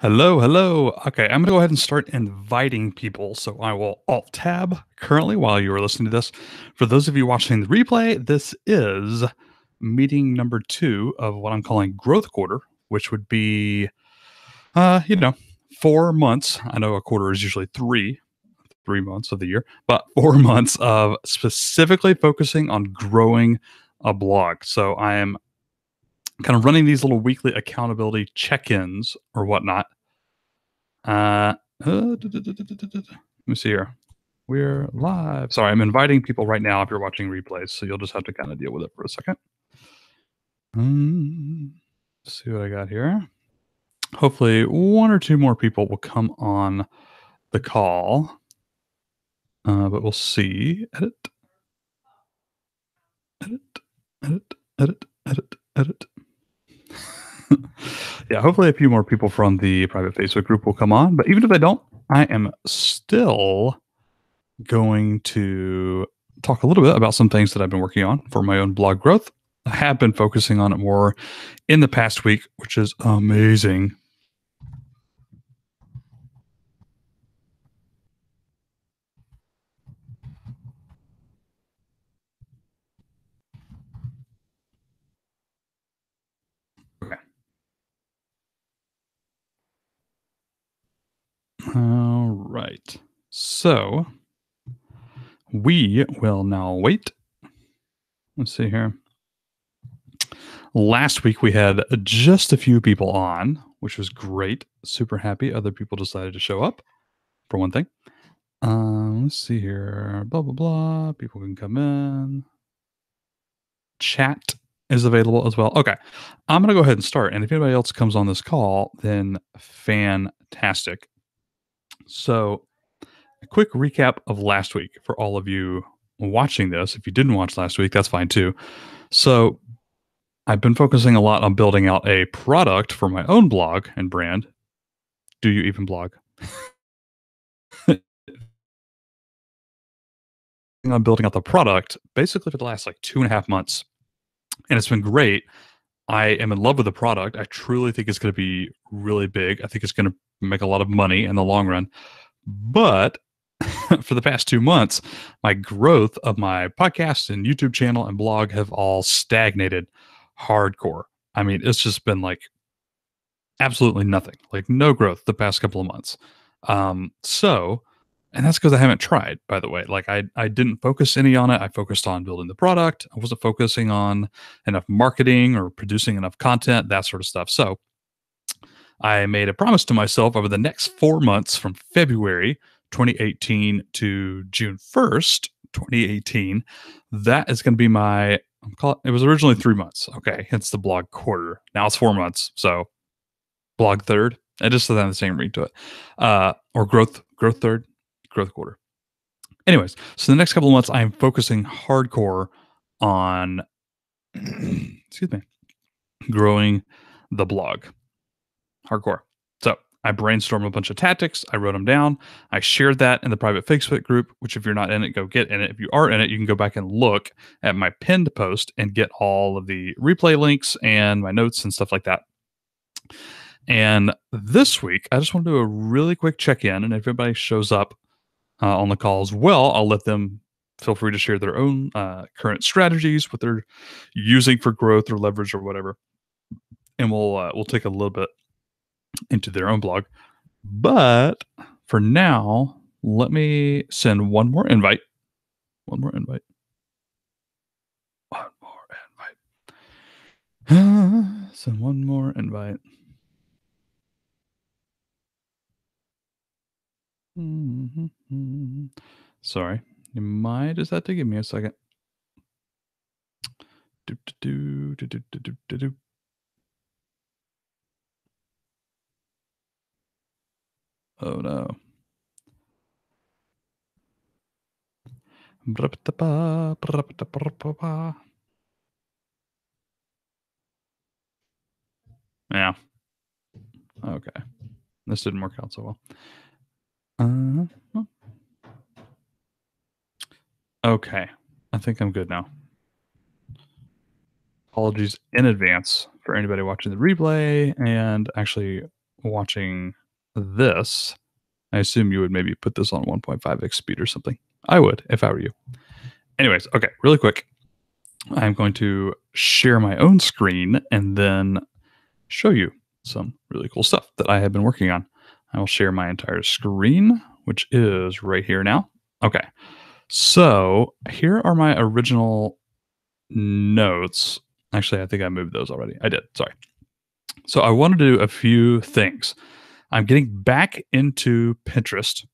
Hello, hello. Okay, I'm going to go ahead and start inviting people. So I will Alt Tab currently while you are listening to this. For those of you watching the replay, this is meeting number 2 of what I'm calling growth quarter, which would be, uh, you know, 4 months. I know a quarter is usually three months of the year, but 4 months of specifically focusing on growing a blog. So I am kind of running these little weekly accountability check-ins or whatnot. Let me see here. We're live. Sorry, I'm inviting people right now if you're watching replays, so you'll just have to kind of deal with it for a second. Let's see what I got here. Hopefully, one or two more people will come on the call, but we'll see. Edit, edit, edit, edit, edit, edit. Yeah, hopefully a few more people from the private Facebook group will come on, but even if they don't, I am still going to talk a little bit about some things that I've been working on for my own blog growth. I have been focusing on it more in the past week, which is amazing. Okay. All right. So we will now wait. Let's see here. Last week we had just a few people on, which was great. Super happy. Other people decided to show up, for one thing. Let's see here. Blah, blah, blah. People can come in. Chat is available as well. Okay. I'm going to go ahead and start. And if anybody else comes on this call, then fantastic. So, a quick recap of last week for all of you watching this. If you didn't watch last week, that's fine too. So, I've been focusing a lot on building out a product for my own blog and brand. Do you even blog? On building out the product basically for the last like 2.5 months. And it's been great. I am in love with the product. I truly think it's going to be really big. I think it's going to make a lot of money in the long run. But for the past 2 months, my growth of my podcast and YouTube channel and blog have all stagnated hardcore. I mean, it's just been like absolutely nothing, like no growth the past couple of months. And that's because I haven't tried, by the way. Like I didn't focus any on it. I focused on building the product. I wasn't focusing on enough marketing or producing enough content, that sort of stuff. So I made a promise to myself over the next 4 months from February 2018 to June 1st, 2018, that is going to be my, it was originally 3 months. Okay. Hence the blog quarter. Now it's 4 months. So blog third. It just doesn't have the same ring to it. Or growth third, growth quarter. Anyways, so the next couple of months, I am focusing hardcore on, excuse me, growing the blog. Hardcore. So I brainstormed a bunch of tactics. I wrote them down. I shared that in the private Facebook group, which if you're not in it, go get in it. If you are in it, you can go back and look at my pinned post and get all of the replay links and my notes and stuff like that. And this week, I just want to do a really quick check-in. And if everybody shows up on the call as well, I'll let them feel free to share their own current strategies, what they're using for growth or leverage or whatever. And we'll take a little bit into their own blog. But for now, let me send one more invite. One more invite. Send one more invite. Sorry. You might just have to give me a second. Oh no. Yeah. Okay. This didn't work out so well. Okay. I think I'm good now. Apologies in advance for anybody watching the replay and actually watching this, I assume you would maybe put this on 1.5x speed or something. I would if I were you. Anyways, okay, really quick. I'm going to share my own screen and then show you some really cool stuff that I have been working on. I will share my entire screen, which is right here now. Okay. So here are my original notes. Actually, I think I moved those already. I did. Sorry. So I want to do a few things. I'm getting back into Pinterest.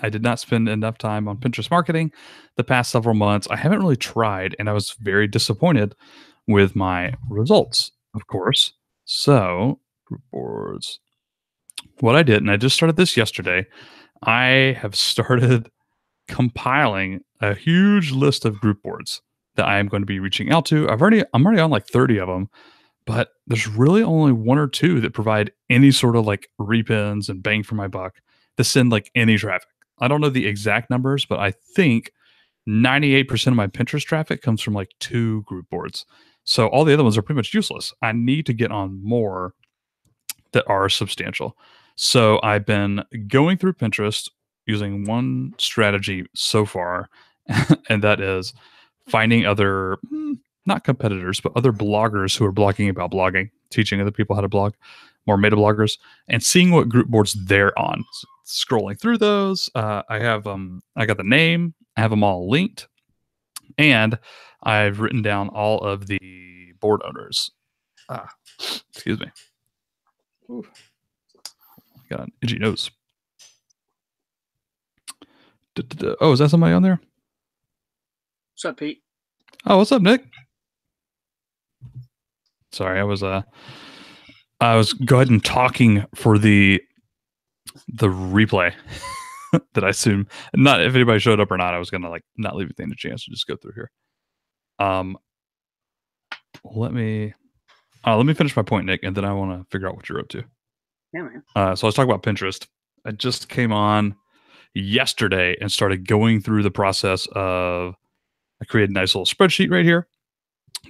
I did not spend enough time on Pinterest marketing the past several months. I haven't really tried, and I was very disappointed with my results, of course. So, group boards. What I did, and I just started this yesterday, I have started compiling a huge list of group boards that I am going to be reaching out to. I'm already on like 30 of them, but there's really only one or two that provide any sort of like repins and bang for my buck to send like any traffic. I don't know the exact numbers, but I think 98% of my Pinterest traffic comes from like two group boards. So all the other ones are pretty much useless. I need to get on more that are substantial. So I've been going through Pinterest using one strategy so far, and that is finding other, not competitors, but other bloggers who are blogging about blogging, teaching other people how to blog, more meta bloggers, and seeing what group boards they're on. So scrolling through those, I got the name, I have them all linked, and I've written down all of the board owners. Excuse me. Ooh. Got an itchy nose. Oh, is that somebody on there? What's up, Pete? Oh, what's up, Nick? Sorry, I was go ahead and talking for the replay that I assume not if anybody showed up or not. I was gonna like not leave anything a chance to just go through here. Let me finish my point, Nick, and then I want to figure out what you're up to. Yeah, man. So I was talking about Pinterest. I just came on yesterday and started going through the process of I created a nice little spreadsheet right here,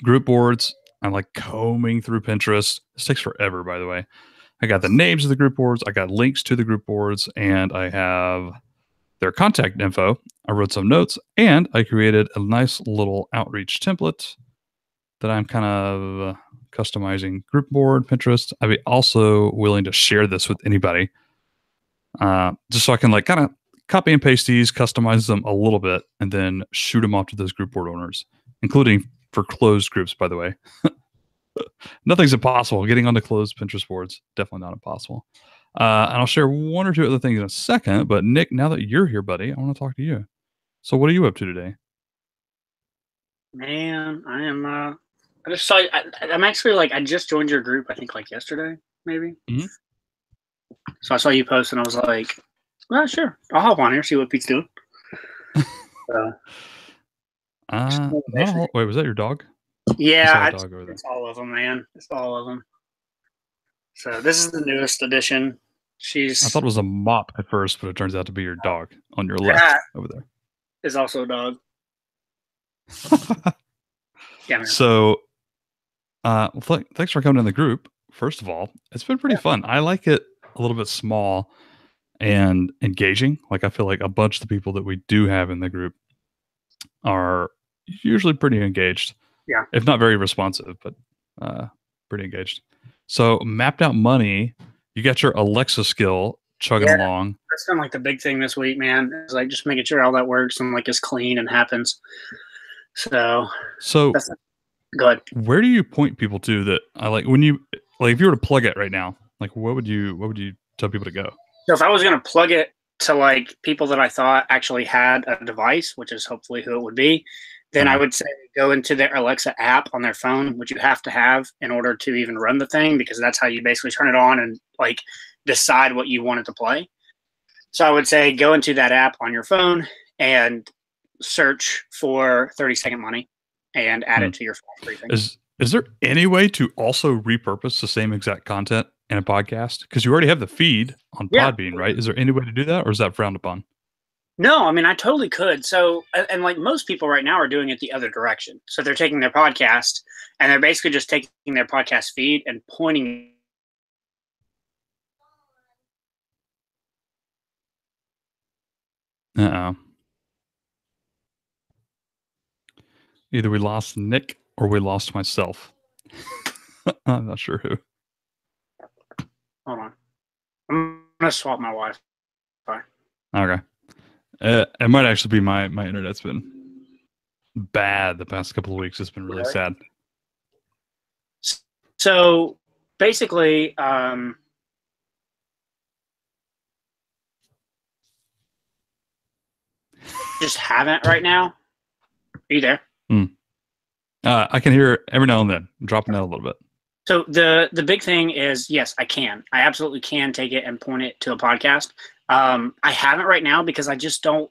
group boards. I'm like combing through Pinterest. This takes forever, by the way. I got the names of the group boards, I got links to the group boards, and I have their contact info. I wrote some notes, and I created a nice little outreach template that I'm kind of customizing group board, Pinterest. I'd be also willing to share this with anybody, just so I can like kind of copy and paste these, customize them a little bit, and then shoot them off to those group board owners, including for closed groups, by the way. Nothing's impossible. Getting onto closed Pinterest boards, definitely not impossible. And I'll share one or two other things in a second. But Nick, now that you're here, buddy, I want to talk to you. So what are you up to today? Man, I am. I just saw. I'm actually like I just joined your group. I think like yesterday, maybe. Mhm. So I saw you post, and I was like, "Well, sure, I'll hop on here, see what Pete's doing." Wait, was that your dog? Yeah, dog over there. It's all of them, man. It's all of them. So this is the newest edition. I thought it was a mop at first, but it turns out to be your dog on your left over there. Is also a dog. Yeah, man. So, thanks for coming in the group. First of all, it's been pretty fun. I like it a little bit small and engaging. Like I feel like a bunch of the people that we do have in the group are usually pretty engaged. Yeah. If not very responsive, but pretty engaged. So mapped out money, you got your Alexa skill chugging along. That's kind of like the big thing this week, man. Is like just making sure all that works and like is clean and happens. So that's good. Where do you point people to that I like when you like if you were to plug it right now, like what would you tell people to go? So if I was gonna plug it to like people that I thought actually had a device, which is hopefully who it would be, then I would say go into their Alexa app on their phone, which you have to have in order to even run the thing, because that's how you basically turn it on and like decide what you want it to play. So I would say go into that app on your phone and search for 30-second money and add it to your phone. Is there any way to also repurpose the same exact content in a podcast? Because you already have the feed on Podbean, right? Is there any way to do that, or is that frowned upon? No, I mean, I totally could. So, and like most people right now are doing it the other direction. So they're taking their podcast and they're basically just taking their podcast feed and pointing Uh-oh. Either we lost Nick or we lost myself. I'm not sure who. Hold on. I'm gonna swap my Wi-Fi. Okay. It might actually be my internet's been bad the past couple of weeks. It's been really sad. So basically, just haven't right now. Are you there? I can hear every now and then. I'm dropping out a little bit. So the big thing is, yes, I can. I absolutely can take it and point it to a podcast. I haven't right now because I just don't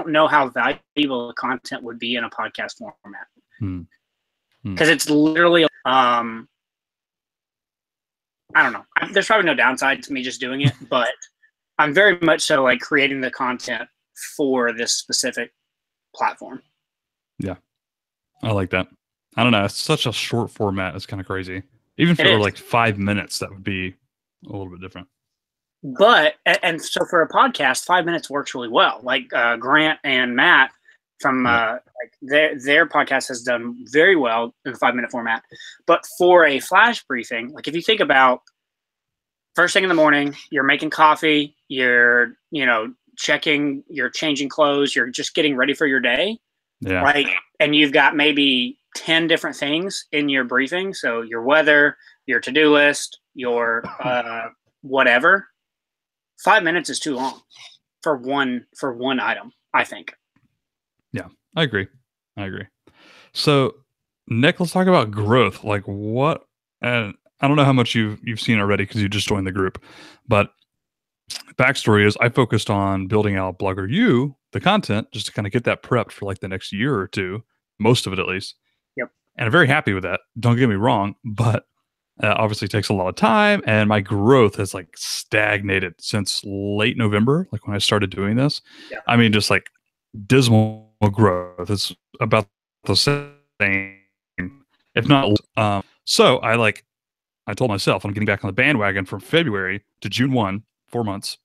know how valuable the content would be in a podcast format. Because it's literally, I don't know. There's probably no downside to me just doing it, but I'm very much so like creating the content for this specific platform. Yeah, I like that. I don't know. It's such a short format. It's kind of crazy. Even for like 5 minutes, that would be a little bit different. But, and so for a podcast, 5 minutes works really well. Like Grant and Matt from like their podcast has done very well in the 5 minute format. But for a flash briefing, like if you think about first thing in the morning, you're making coffee, you're, checking, you're changing clothes, you're just getting ready for your day. Yeah. Right. And you've got maybe 10 different things in your briefing. So your weather, your to-do list, your whatever. 5 minutes is too long for one item, I think. Yeah, I agree. So, Nick, let's talk about growth. Like what? And I don't know how much you've seen already because you just joined the group, but backstory is I focused on building out Blogger U, the content, just to kind of get that prepped for like the next year or two, most of it at least. Yep. And I'm very happy with that. Don't get me wrong, but obviously takes a lot of time, and my growth has like stagnated since late November, like when I started doing this. Yeah. I mean, just like dismal growth. It's about the same, if not. So I told myself I'm getting back on the bandwagon from February to June 1, 4 months.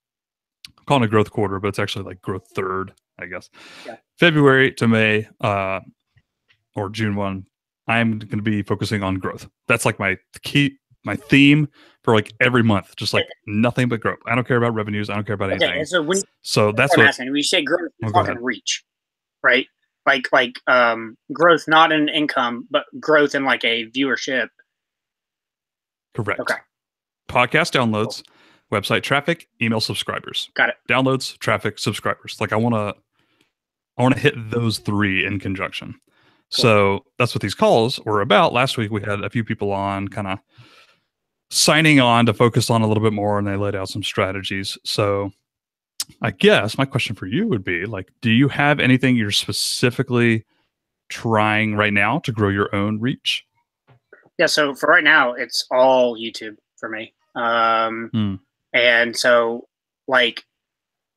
I'm calling it growth quarter, but it's actually like growth third, I guess. Yeah. February to May, or June 1. I'm going to be focusing on growth. That's like my theme for like every month, just like nothing but growth. I don't care about revenues. I don't care about anything. Okay, so that's what when you say growth, you're talking reach, right? Like growth, not in income, but growth in like a viewership. Correct. Okay. Podcast downloads, website traffic, email subscribers. Got it. Downloads, traffic, subscribers. Like I want to hit those three in conjunction. So that's what these calls were about. Last week, we had a few people on kind of signing on to focus on a little bit more, and they laid out some strategies. So I guess my question for you would be like, do you have anything you're specifically trying right now to grow your own reach? Yeah. So for right now, it's all YouTube for me. And so like,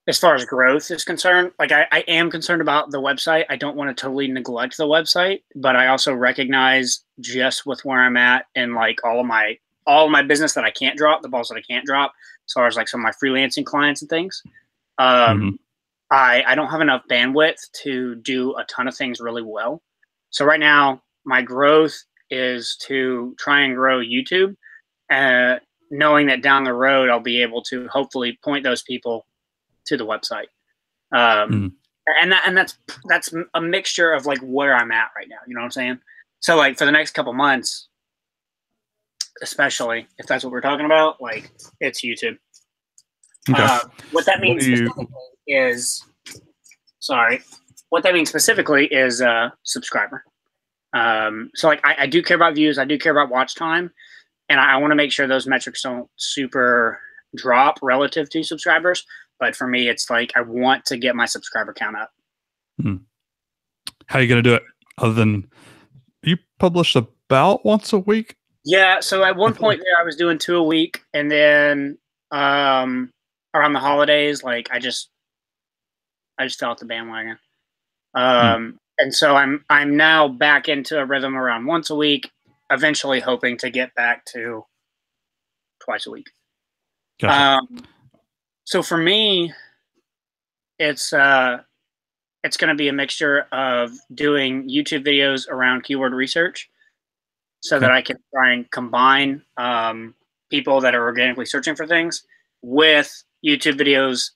as far as growth is concerned, like I am concerned about the website. I don't want to totally neglect the website, but I also recognize just with where I'm at and like all of my business that I can't drop, the balls that I can't drop, as far as like some of my freelancing clients and things. I don't have enough bandwidth to do a ton of things really well. So right now, my growth is to try and grow YouTube, knowing that down the road I'll be able to hopefully point those people to the website. And that's a mixture of like where I'm at right now. You know what I'm saying? So like for the next couple months, especially if that's what we're talking about, like it's YouTube. Okay. What that means specifically is subscriber. So like I do care about views. I do care about watch time, and I want to make sure those metrics don't super drop relative to subscribers. But for me, it's like I want to get my subscriber count up. How are you going to do it? Other than you publish about once a week? Yeah. So at one point there, I was doing 2 a week, and then around the holidays, like I just fell off the bandwagon. And so I'm now back into a rhythm around once a week, eventually hoping to get back to twice a week. Gotcha. So for me, it's going to be a mixture of doing YouTube videos around keyword research, so that I can try and combine people that are organically searching for things with YouTube videos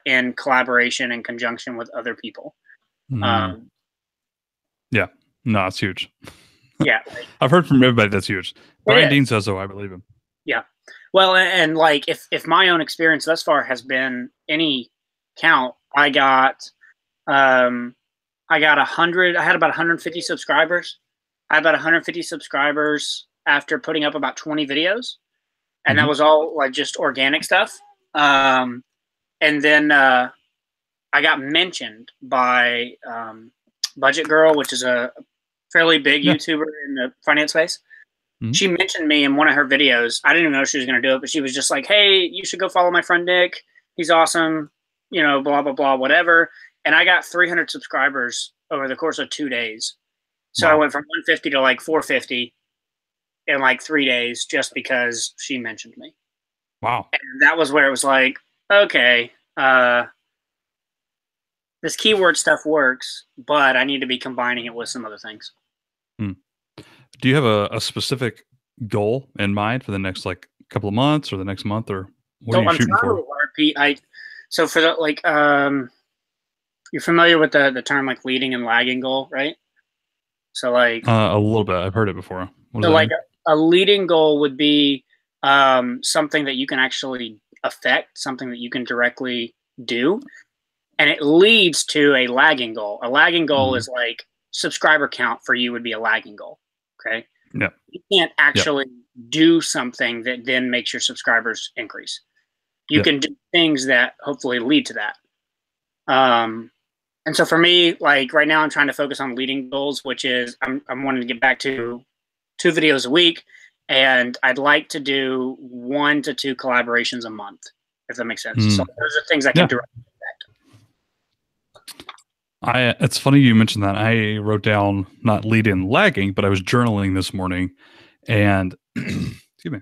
in collaboration and conjunction with other people. Yeah, no, it's huge. Yeah, I've heard from everybody that's huge. Brian Dean says so. I believe him. Yeah, well, and like if my own experience thus far has been any count, I got 100. I had about 150 subscribers. I had about 150 subscribers after putting up about 20 videos, and that was all like just organic stuff. And then I got mentioned by Budget Girl, which is a fairly big YouTuber in the finance space. She mentioned me in one of her videos. I didn't even know she was going to do it, but she was just like, "Hey, you should go follow my friend Nick. He's awesome. You know, blah, blah, blah, whatever." And I got 300 subscribers over the course of 2 days. So I went from 150 to like 450 in like 3 days just because she mentioned me. Wow. And that was where it was like, okay, this keyword stuff works, but I need to be combining it with some other things. Do you have a specific goal in mind for the next like couple of months or the next month, or what are you shooting for? So for the like, you're familiar with the term like leading and lagging goal, right? So like a little bit. I've heard it before. So like a leading goal would be something that you can actually affect, something that you can directly do, and it leads to a lagging goal. A lagging goal is like subscriber count for you would be a lagging goal. Okay. Yeah. You can't actually do something that then makes your subscribers increase. You can do things that hopefully lead to that. And so for me, like right now I'm trying to focus on leading goals, which is I'm wanting to get back to 2 videos a week, and I'd like to do 1 to 2 collaborations a month, if that makes sense. So those are things I can directly affect. It's funny you mentioned that. I wrote down not lead in lagging, but I was journaling this morning, and excuse me.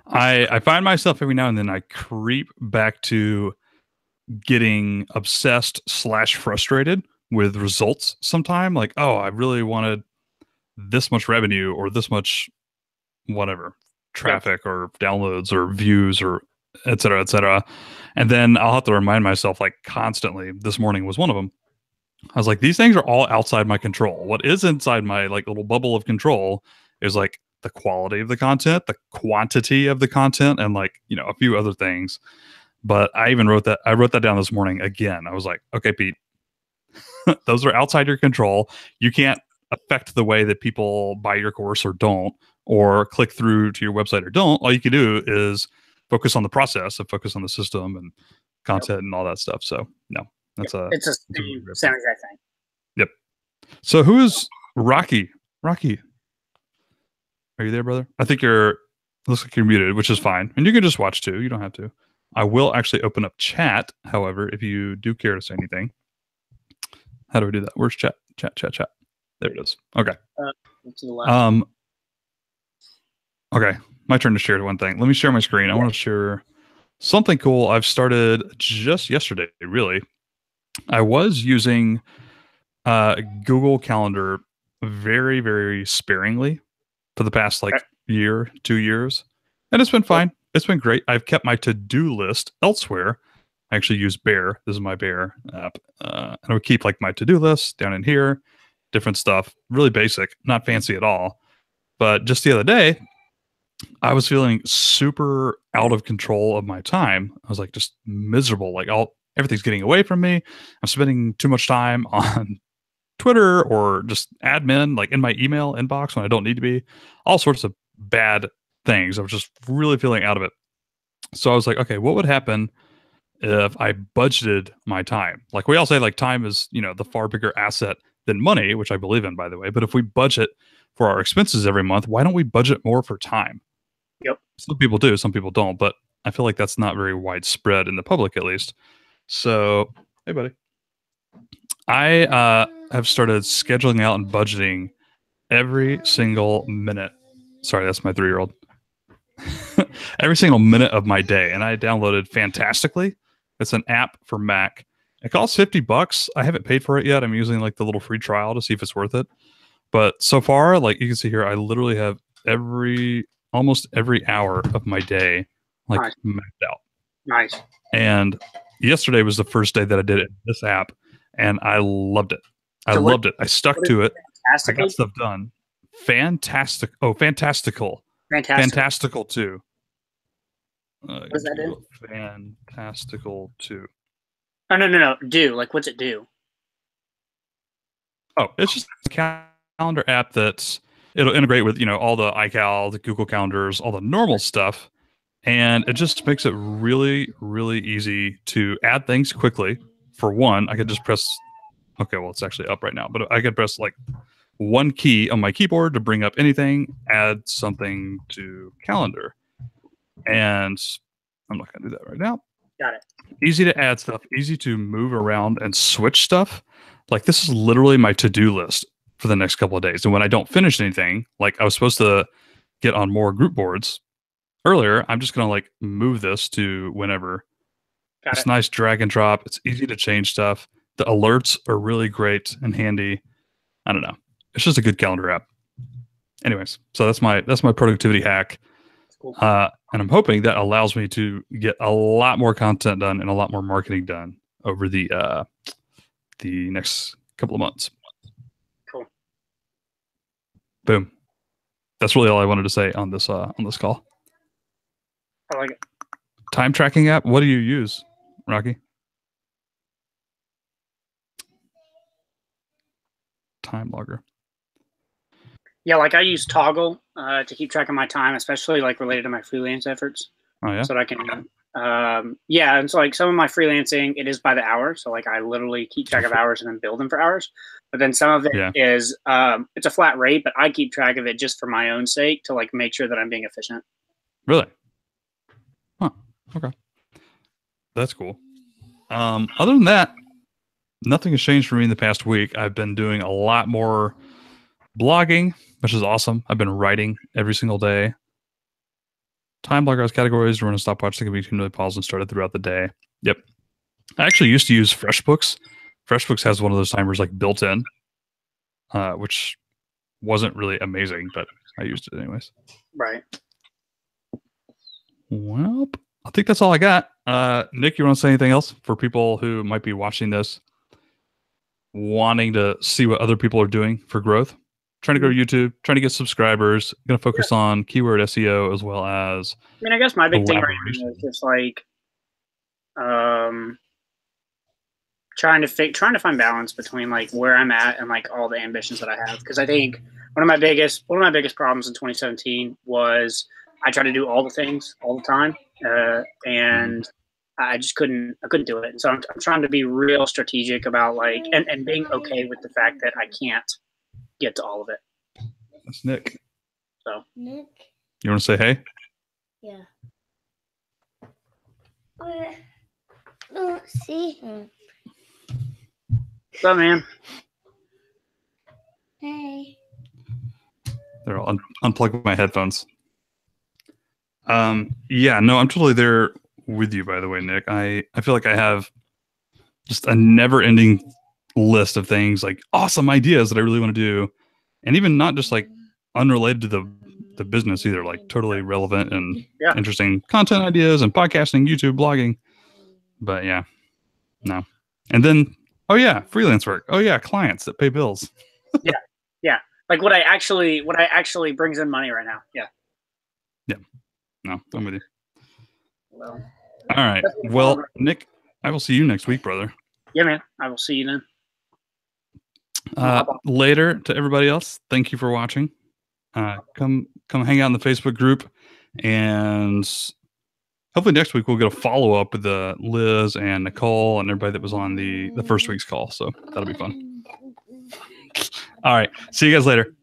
I find myself every now and then I creep back to getting obsessed / frustrated with results sometime. Like, oh, I really wanted this much revenue or this much whatever traffic or downloads or views or et cetera, et cetera. And then I'll have to remind myself like constantly. This morning was one of them. I was like, these things are all outside my control. What is inside my like little bubble of control is like the quality of the content, the quantity of the content, and like, you know, a few other things. But I even wrote that down this morning again. I was like, okay, Pete, those are outside your control. You can't affect the way that people buy your course or don't, or click through to your website or don't. All you can do is focus on the process and focus on the system and content and all that stuff. So no, that's it's a same exact thing. Yep. So who is Rocky? Rocky, are you there, brother? I think looks like you're muted, which is fine. And you can just watch too. You don't have to. I will actually open up chat, however, if you do care to say anything. How do I do that? Where's chat? Chat. There it is. Okay. Okay. My turn to share one thing. Let me share my screen. I want to share something cool I've started just yesterday, really. I was using Google Calendar very, very sparingly for the past like year, 2 years. And it's been fine. It's been great. I've kept my to-do list elsewhere. I actually use Bear. This is my Bear app. And I would keep like my to-do list down in here, different stuff, really basic, not fancy at all. But just the other day, I was feeling super out of control of my time. I was like just miserable. Like everything's getting away from me. I'm spending too much time on Twitter or just admin, like in my email inbox when I don't need to be. All sorts of bad things. I was just really feeling out of it. So I was like, okay, what would happen if I budgeted my time? Like we all say, like time is, you know, the far bigger asset than money, which I believe in, by the way. But if we budget for our expenses every month, why don't we budget more for time? Yep. Some people do, some people don't, but I feel like that's not very widespread in the public, at least. So, hey, buddy. I have started scheduling out and budgeting every single minute. Sorry, that's my 3-year-old. Every single minute of my day. And I downloaded Fantastically. It's an app for Mac. It costs $50. I haven't paid for it yet. I'm using like the little free trial to see if it's worth it. But so far, like you can see here, I literally have almost every hour of my day like mapped out. Nice. And yesterday was the first day that I did it in this app, and I loved it. I loved it. I stuck to it. I got stuff done. Fantastic. Oh, fantastical. Fantastical 2. What does that do? Fantastical 2. Oh, no. Do. Like, what's it do? Oh, it's just a calendar app it'll integrate with, all the iCal, the Google Calendars, all the normal stuff. And it just makes it really, really easy to add things quickly. For one, I could just press, okay, well, it's actually up right now, but I could press like one key on my keyboard to bring up anything, add something to calendar. And I'm not going to do that right now. Got it. Easy to add stuff, easy to move around and switch stuff. Like this is literally my to-do list for the next couple of days. And when I don't finish anything, like I was supposed to get on more group boards earlier, I'm just going to like move this to whenever. It's nice drag and drop. It's easy to change stuff. The alerts are really great and handy. I don't know. It's just a good calendar app. Anyways, so that's my productivity hack. Cool. And I'm hoping that allows me to get a lot more content done and a lot more marketing done over the next couple of months. Cool. Boom. That's really all I wanted to say on this call. I like it. Time tracking app. What do you use, Rocky? Time logger. Yeah, like I use Toggl to keep track of my time, especially like related to my freelance efforts. Oh yeah. So that I can, and so like some of my freelancing, it is by the hour. So like I literally keep track of hours and then bill them for hours. But then some of it is, it's a flat rate, but I keep track of it just for my own sake to like make sure that I'm being efficient. Really? Huh. Okay. That's cool. Other than that, nothing has changed for me in the past week. I've been doing a lot more blogging, which is awesome. I've been writing every single day. Time bloggers categories, run a stopwatch that can be continually paused and started throughout the day. Yep. I actually used to use FreshBooks. FreshBooks has one of those timers like built in, which wasn't really amazing, but I used it anyways. Right. Well, I think that's all I got. Nick, you want to say anything else for people who might be watching this, wanting to see what other people are doing for growth? Trying to grow YouTube, trying to get subscribers, going to focus on keyword SEO as well as. I mean, I guess my big thing right now is just like trying to find balance between like where I'm at and like all the ambitions that I have. Because I think one of my biggest problems in 2017 was I tried to do all the things all the time, and I just couldn't do it. And so I'm trying to be real strategic about like and being okay with the fact that I can't get to all of it. That's Nick. So Nick, you want to say hey? Yeah. Don't see him. What's up, man? Hey. There, I'll unplug my headphones. Yeah, no, I'm totally there with you, by the way, Nick. I feel like I have just a never-ending list of things, like awesome ideas that I really want to do, and even not just like unrelated to the business either, like totally relevant and interesting content ideas and podcasting, YouTube, blogging. But yeah, no. And then, oh yeah, freelance work. Oh yeah, clients that pay bills. yeah. Like what I actually brings in money right now. Yeah. Yeah. No, I'm with you. Well, all right. Well, Nick, I will see you next week, brother. Yeah, man. I will see you then. Later to everybody else, thank you for watching. Come hang out in the Facebook group, and hopefully next week we'll get a follow-up with Liz and Nicole and everybody that was on the first week's call. So that'll be fun. All right. See you guys later.